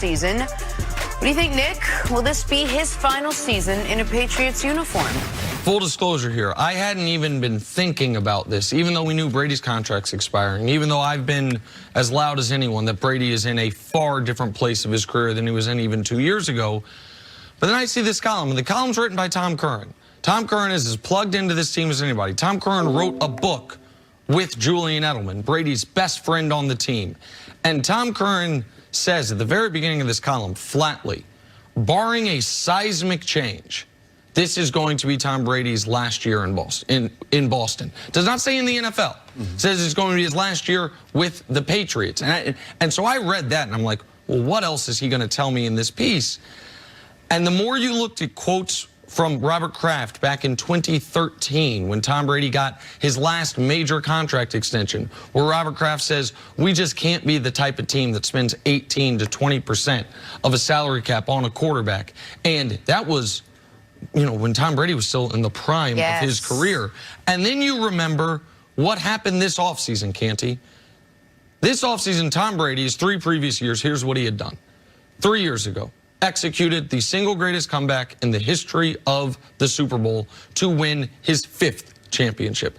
season. What do you think, Nick? Will this be his final season in a Patriots uniform? Full disclosure here, I hadn't even been thinking about this, even though we knew Brady's contract's expiring, even though I've been as loud as anyone that Brady is in a far different place of his career than he was in even 2 years ago. But then I see this column, and the column's written by Tom Curran. Tom Curran is as plugged into this team as anybody. Tom Curran wrote a book with Julian Edelman, Brady's best friend on the team. And Tom Curran says at the very beginning of this column, flatly, barring a seismic change, this is going to be Tom Brady's last year in Boston. Does not say in the NFL. Says it's going to be his last year with the Patriots. And so I read that, and I'm like, well, what else is he going to tell me in this piece? And the more you looked at quotes from Robert Kraft back in 2013 when Tom Brady got his last major contract extension, where Robert Kraft says, we just can't be the type of team that spends 18 to 20% of a salary cap on a quarterback. And that was, you know, when Tom Brady was still in the prime of his career. And then you remember what happened this offseason, Canty. This offseason, Tom Brady's 3 previous years, here's what he had done. 3 years ago, executed the single greatest comeback in the history of the Super Bowl to win his 5th championship.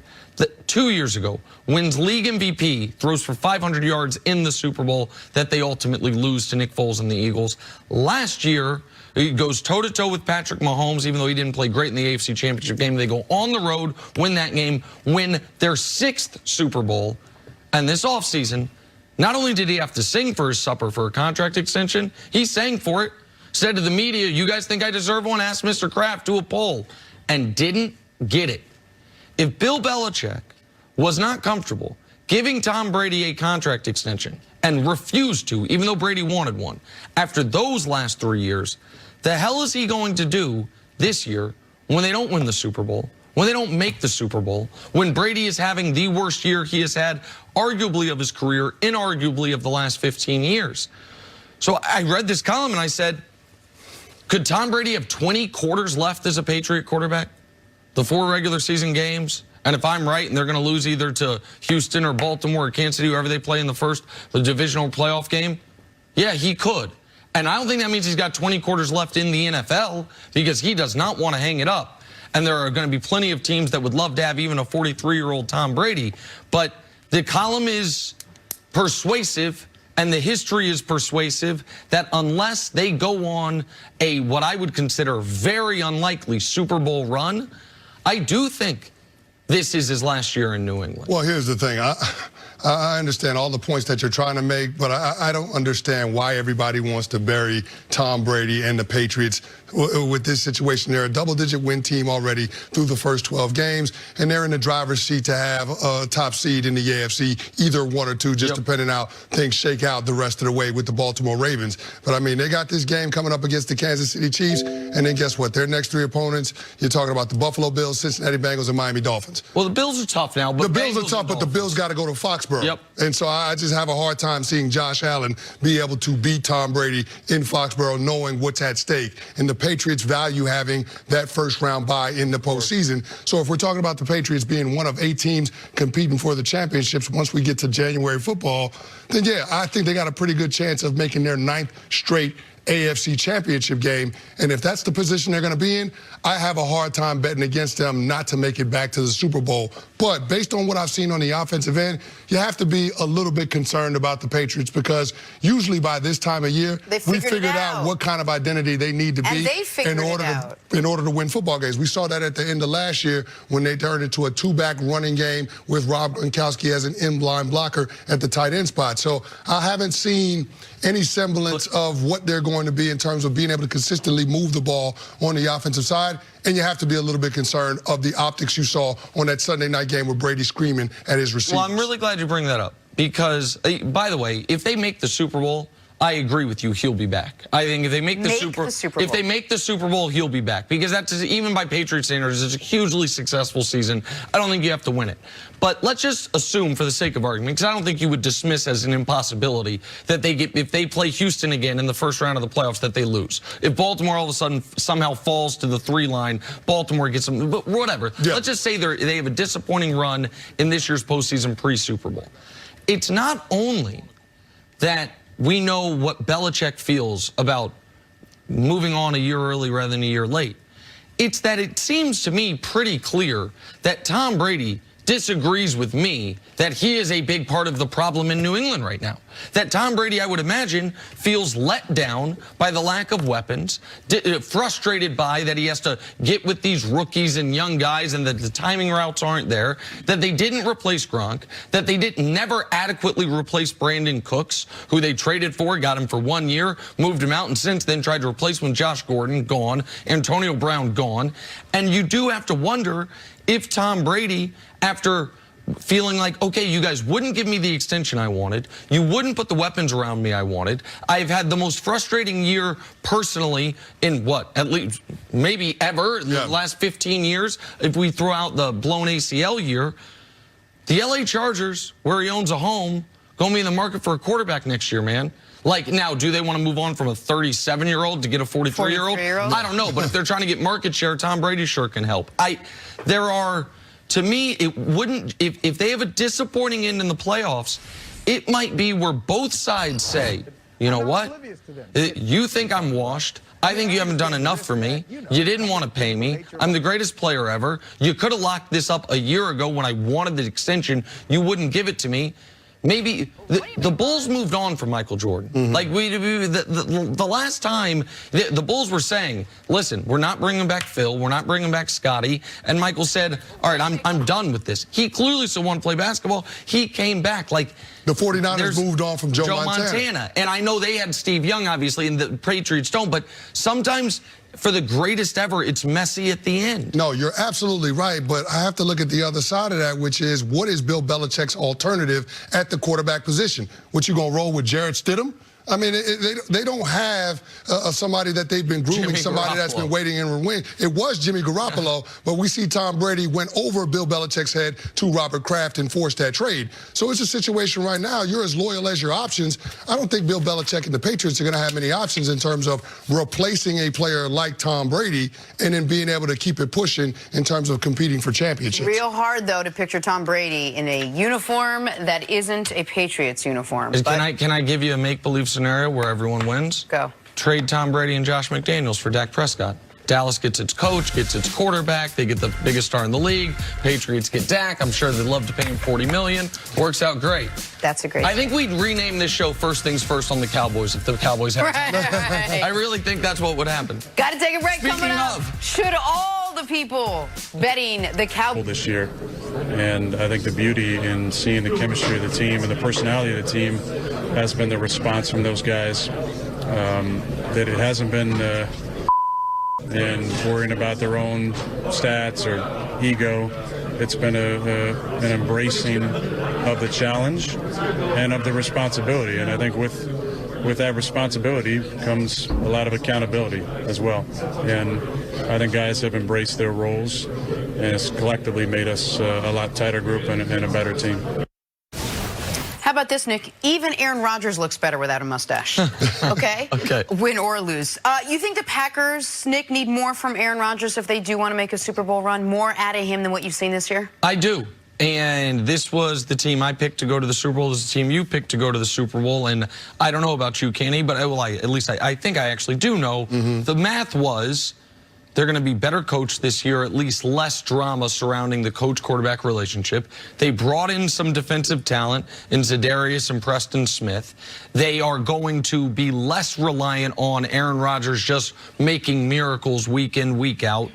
2 years ago, wins league MVP, throws for 500 yards in the Super Bowl that they ultimately lose to Nick Foles and the Eagles. Last year, he goes toe-to-toe with Patrick Mahomes, even though he didn't play great in the AFC Championship game. They go on the road, win that game, win their 6th Super Bowl. And this offseason, not only did he have to sing for his supper for a contract extension, he sang for it. Said to the media, you guys think I deserve one? Ask Mr. Kraft, do a poll. And didn't get it. If Bill Belichick was not comfortable giving Tom Brady a contract extension and refused to, even though Brady wanted one, after those last 3 years, the hell is he going to do this year when they don't win the Super Bowl, when they don't make the Super Bowl, when Brady is having the worst year he has had arguably of his career, inarguably of the last 15 years? So I read this column and I said, could Tom Brady have 20 quarters left as a Patriot quarterback? The 4 regular season games? And if I'm right and they're going to lose either to Houston or Baltimore or Kansas City, whoever they play in the divisional playoff game, yeah, he could. And I don't think that means he's got 20 quarters left in the NFL, because he does not want to hang it up. And there are going to be plenty of teams that would love to have even a 43-year-old Tom Brady. But the column is persuasive, and the history is persuasive, that unless they go on a, what I would consider very unlikely Super Bowl run, I do think this is his last year in New England. Well, here's the thing. I understand all the points that you're trying to make, but I don't understand why everybody wants to bury Tom Brady and the Patriots with this situation. They're a double-digit win team already through the first 12 games, and they're in the driver's seat to have a top seed in the AFC, either 1 or 2, just depending how things shake out the rest of the way with the Baltimore Ravens. But, I mean, they got this game coming up against the Kansas City Chiefs, and then guess what? Their next 3 opponents, you're talking about the Buffalo Bills, Cincinnati Bengals, and Miami Dolphins. Well, the Bills are tough now. But the Bills are tough, but the Bills got to go to Foxborough. And so I just have a hard time seeing Josh Allen be able to beat Tom Brady in Foxborough, knowing what's at stake. And the Patriots value having that first-round bye in the postseason. So if we're talking about the Patriots being one of 8 teams competing for the championships once we get to January football, then, yeah, I think they got a pretty good chance of making their 9th straight AFC championship game. And if that's the position they're going to be in, I have a hard time betting against them not to make it back to the Super Bowl. But based on what I've seen on the offensive end, you have to be a little bit concerned about the Patriots, because usually by this time of year, we figured out what kind of identity they need to be in order to win football games. We saw that at the end of last year when they turned into a 2-back running game with Rob Gronkowski as an in-line blocker at the tight end spot. So I haven't seen any semblance of what they're going to be in terms of being able to consistently move the ball on the offensive side. And you have to be a little bit concerned of the optics you saw on that Sunday night game with Brady screaming at his receivers. Well, I'm really glad you bring that up, because, by the way, if they make the Super Bowl, I agree with you, he'll be back. I think if they make the Super Bowl, he'll be back, because that's, even by Patriot standards, it's a hugely successful season. I don't think you have to win it. But let's just assume, for the sake of argument, because I don't think you would dismiss as an impossibility that if they play Houston again in the first round of the playoffs, that they lose. If Baltimore all of a sudden somehow falls to the 3 line, Baltimore gets them, but whatever. Let's just say they have a disappointing run in this year's postseason pre-Super Bowl. It's not only that we know what Belichick feels about moving on a year early rather than a year late. It's that it seems to me pretty clear that Tom Brady disagrees with me that he is a big part of the problem in New England right now. That Tom Brady, I would imagine, feels let down by the lack of weapons, frustrated by that he has to get with these rookies and young guys and that the timing routes aren't there, that they didn't replace Gronk, that they never adequately replace Brandon Cooks, who they traded for, got him for 1 year, moved him out, and since then tried to replace him. Josh Gordon, gone. Antonio Brown, gone. And you do have to wonder if Tom Brady, after feeling like, okay, you guys wouldn't give me the extension I wanted, you wouldn't put the weapons around me I wanted, I've had the most frustrating year personally in what, at least maybe ever, in the last 15 years, if we throw out the blown ACL year. The LA Chargers, where he owns a home, going to be in the market for a quarterback next year, man. Like, now, do they want to move on from a 37-year-old to get a 43-year-old? I don't know, but if they're trying to get market share, Tom Brady sure can help. To me, it wouldn't, if they have a disappointing end in the playoffs, it might be where both sides say, you know what, you think I'm washed. I think you haven't done enough for me. You didn't want to pay me. I'm the greatest player ever. You could have locked this up a year ago when I wanted the extension. You wouldn't give it to me. Maybe the Bulls moved on from Michael Jordan. Like the last time the Bulls were saying, listen, we're not bringing back Phil, we're not bringing back Scotty, and Michael said, all right, I'm done with this. He clearly still wanted to play basketball. He came back. Like, the 49ers moved on from Joe Montana. And I know they had Steve Young, obviously, and the Patriots don't, but sometimes for the greatest ever, it's messy at the end. No, you're absolutely right, but I have to look at the other side of that, which is, what is Bill Belichick's alternative at the quarterback position? What, you gonna roll with Jarrett Stidham? I mean, they don't have somebody that they've been grooming, somebody that's been waiting in the wing. It was Jimmy Garoppolo, but we see Tom Brady went over Bill Belichick's head to Robert Kraft and forced that trade. So it's a situation right now, you're as loyal as your options. I don't think Bill Belichick and the Patriots are going to have many options in terms of replacing a player like Tom Brady and then being able to keep it pushing in terms of competing for championships. Real hard, though, to picture Tom Brady in a uniform that isn't a Patriots uniform. Can I give you a make-believe scenario where everyone wins? Go. Trade Tom Brady and Josh McDaniels for Dak Prescott. Dallas gets its coach, gets its quarterback. They get the biggest star in the league. Patriots get Dak. I'm sure they'd love to pay him $40 million. Works out great. That's a great I think we'd rename this show First Things First on the Cowboys if the Cowboys had right. I really think that's what would happen. Got to take a break. Coming up. Should all the people betting the Cowboys this year? And I think the beauty in seeing the chemistry of the team and the personality of the team has been the response from those guys. That it hasn't been and worrying about their own stats or ego. It's been an embracing of the challenge and of the responsibility. And I think with that responsibility comes a lot of accountability as well. And I think guys have embraced their roles, and it's collectively made us a lot tighter group and a better team. How about this, Nick? Even Aaron Rodgers looks better without a mustache. Okay? Okay. Win or lose. You think the Packers, Nick, need more from Aaron Rodgers if they do want to make a Super Bowl run? More out of him than what you've seen this year? I do. And this was the team I picked to go to the Super Bowl. This is the team you picked to go to the Super Bowl. And I don't know about you, Kenny, but at least I think I actually do know. The math was they're going to be better coached this year, at least less drama surrounding the coach-quarterback relationship. They brought in some defensive talent in Za'Darius and Preston Smith. They are going to be less reliant on Aaron Rodgers just making miracles week in, week out.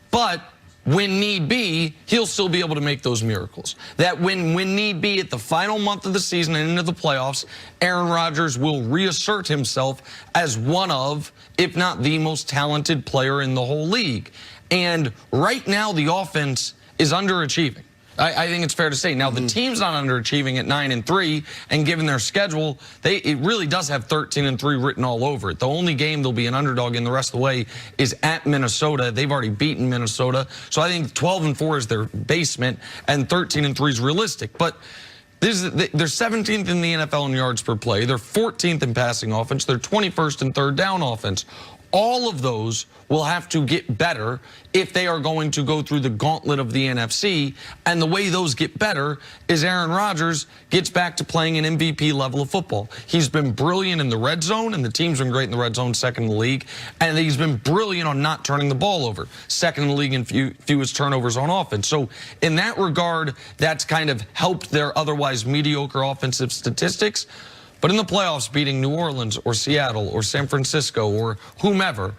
But when need be, he'll still be able to make those miracles. That when need be, at the final month of the season and into the playoffs, Aaron Rodgers will reassert himself as one of, if not the most talented player in the whole league. And right now, the offense is underachieving. I think it's fair to say. Now, the team's not underachieving at 9-3, and given their schedule, it really does have 13-3 written all over it. The only game they'll be an underdog in the rest of the way is at Minnesota. They've already beaten Minnesota. So I think 12-4 is their basement, and 13-3 is realistic. But they're 17th in the NFL in yards per play. They're 14th in passing offense. They're 21st in third down offense. All of those will have to get better if they are going to go through the gauntlet of the NFC. And the way those get better is Aaron Rodgers gets back to playing an MVP level of football. He's been brilliant in the red zone, and the team's been great in the red zone, second in the league. And he's been brilliant on not turning the ball over, second in the league in fewest turnovers on offense. So in that regard, that's kind of helped their otherwise mediocre offensive statistics. But in the playoffs, beating New Orleans or Seattle or San Francisco or whomever,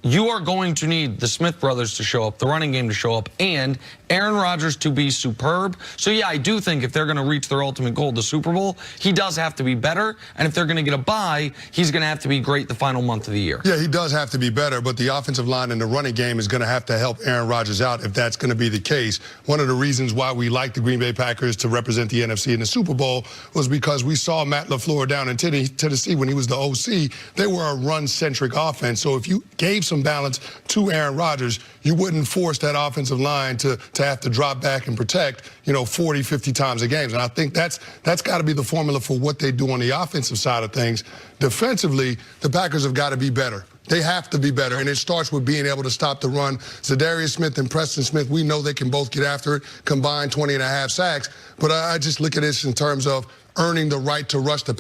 you are going to need the Smith brothers to show up, the running game to show up, and Aaron Rodgers to be superb. So, yeah, I do think if they're going to reach their ultimate goal, the Super Bowl, he does have to be better. And if they're going to get a bye, he's going to have to be great the final month of the year. Yeah, he does have to be better, but the offensive line and the running game is going to have to help Aaron Rodgers out if that's going to be the case. One of the reasons why we like the Green Bay Packers to represent the NFC in the Super Bowl was because we saw Matt LaFleur down in Tennessee when he was the OC. They were a run-centric offense. So if you gave some balance to Aaron Rodgers, you wouldn't force that offensive line to have to drop back and protect, 40, 50 times a game. And I think that's got to be the formula for what they do on the offensive side of things. Defensively, the Packers have got to be better. They have to be better, and it starts with being able to stop the run. Zadarius Smith and Preston Smith, we know they can both get after it, combined 20.5 sacks. But I just look at this in terms of earning the right to rush the